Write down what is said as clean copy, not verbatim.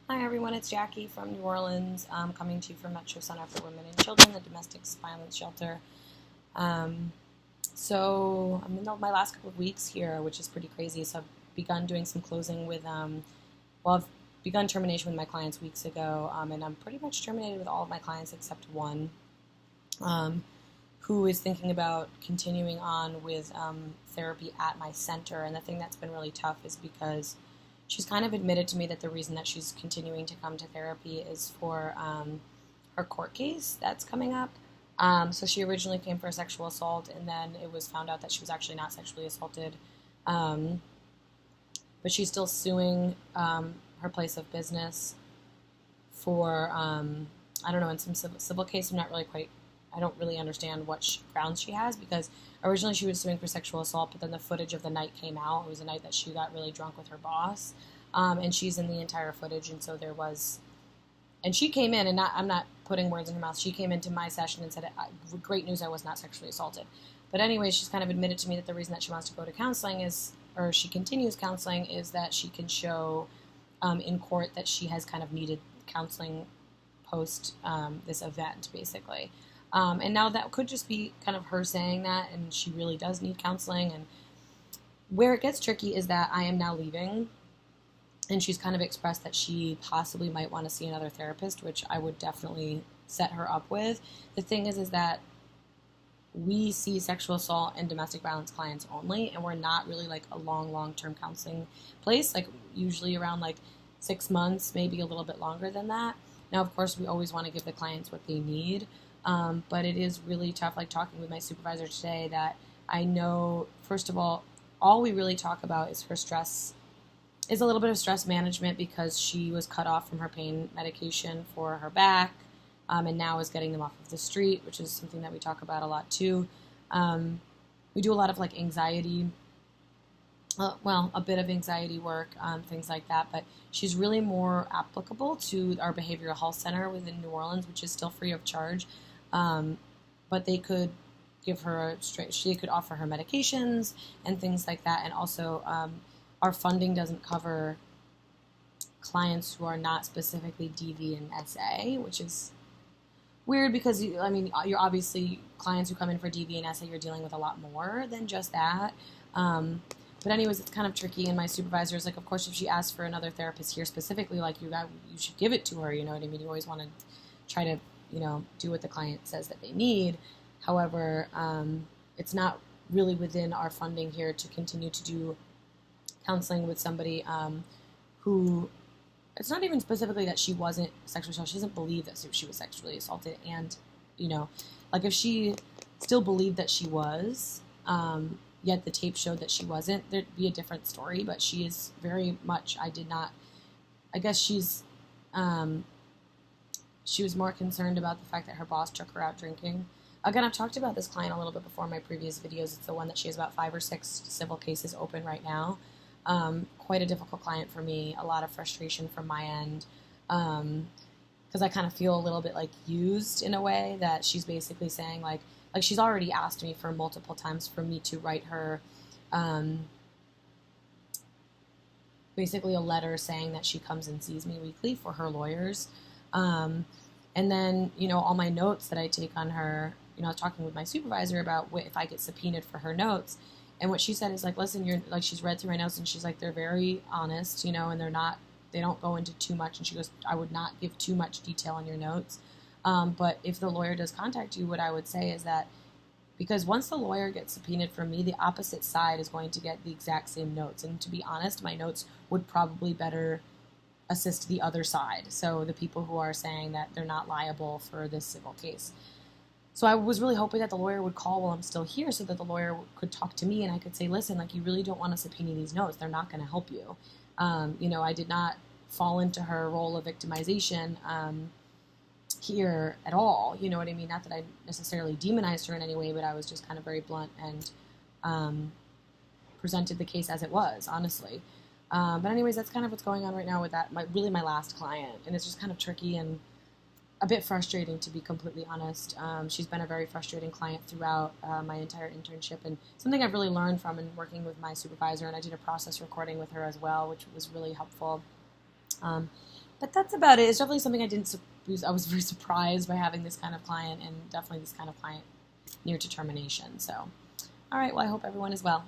Hi everyone, it's Jackie from New Orleans, coming to you from Metro Center for Women and Children, the domestic violence shelter. Um, I'm in my last couple of weeks here, which is pretty crazy. So I've begun doing some closing I've begun termination with my clients weeks ago, and I'm pretty much terminated with all of my clients except one, um, who is thinking about continuing on with therapy at my center. And the thing that's been really tough is because she's kind of admitted to me that the reason that she's continuing to come to therapy is for her court case that's coming up. So she originally came for a sexual assault, and then it was found out that she was actually not sexually assaulted. Um, but she's still suing her place of business for, I don't know, in some civil case. I don't really understand what grounds she has, because originally she was suing for sexual assault, but then the footage of the night came out. It was a night that she got really drunk with her boss, and she's in the entire footage, and so and she came in, and I'm not putting words in her mouth, she came into my session and said, great news, I was not sexually assaulted. But anyway, she's kind of admitted to me that the reason that she wants to go to counseling or she continues counseling, is that she can show in court that she has kind of needed counseling post this event, basically. And now that could just be kind of her saying that, and she really does need counseling. And where it gets tricky is that I am now leaving, and she's kind of expressed that she possibly might want to see another therapist, which I would definitely set her up with. The thing is that we see sexual assault and domestic violence clients only, and we're not really like a long-term counseling place, like usually around like 6 months, maybe a little bit longer than that. Now, of course, we always want to give the clients what they need, but it is really tough, like talking with my supervisor today, that I know, first of all we really talk about is her stress, is a little bit of stress management, because she was cut off from her pain medication for her back, and now is getting them off of the street, which is something that we talk about a lot too. We do a lot of like anxiety, a bit of anxiety work, things like that, but she's really more applicable to our behavioral health center within New Orleans, which is still free of charge. But they could give her she could offer her medications and things like that. And also, our funding doesn't cover clients who are not specifically DV and SA, which is weird, because you're obviously, clients who come in for DV and SA, you're dealing with a lot more than just that. But anyways, it's kind of tricky, and my supervisor is like, of course, if she asks for another therapist here specifically, like you should give it to her. You know what I mean? You always want to try to do what the client says that they need. However, it's not really within our funding here to continue to do counseling with somebody who, it's not even specifically that she wasn't sexually assaulted. She doesn't believe that she was sexually assaulted. And, like if she still believed that she was, yet the tape showed that she wasn't, there'd be a different story. But she is very much, I guess she was more concerned about the fact that her boss took her out drinking. Again, I've talked about this client a little bit before in my previous videos. It's the one that she has about 5 or 6 civil cases open right now. Quite a difficult client for me, a lot of frustration from my end, because I kind of feel a little bit like used in a way, that she's basically saying like she's already asked me for multiple times for me to write her basically a letter saying that she comes and sees me weekly for her lawyers. And then, all my notes that I take on her, I was talking with my supervisor about if I get subpoenaed for her notes. And what she said is like, listen, she's read through my notes, and she's like, they're very honest, and they don't go into too much. And she goes, I would not give too much detail in your notes. But if the lawyer does contact you, what I would say is that, because once the lawyer gets subpoenaed from me, the opposite side is going to get the exact same notes. And to be honest, my notes would probably better assist the other side. So the people who are saying that they're not liable for this civil case. So I was really hoping that the lawyer would call while I'm still here, so that the lawyer could talk to me and I could say, listen, like, you really don't want to subpoena these notes. They're not going to help you. I did not fall into her role of victimization here at all. You know what I mean? Not that I necessarily demonized her in any way, but I was just kind of very blunt and presented the case as it was, honestly. But anyways, that's kind of what's going on right now with that, my last client. And it's just kind of tricky and a bit frustrating, to be completely honest. She's been a very frustrating client throughout my entire internship, and something I've really learned from in working with my supervisor, and I did a process recording with her as well, which was really helpful. But that's about it. It's definitely something I was very surprised by having this kind of client, and definitely this kind of client near to termination. So, all right. Well, I hope everyone is well.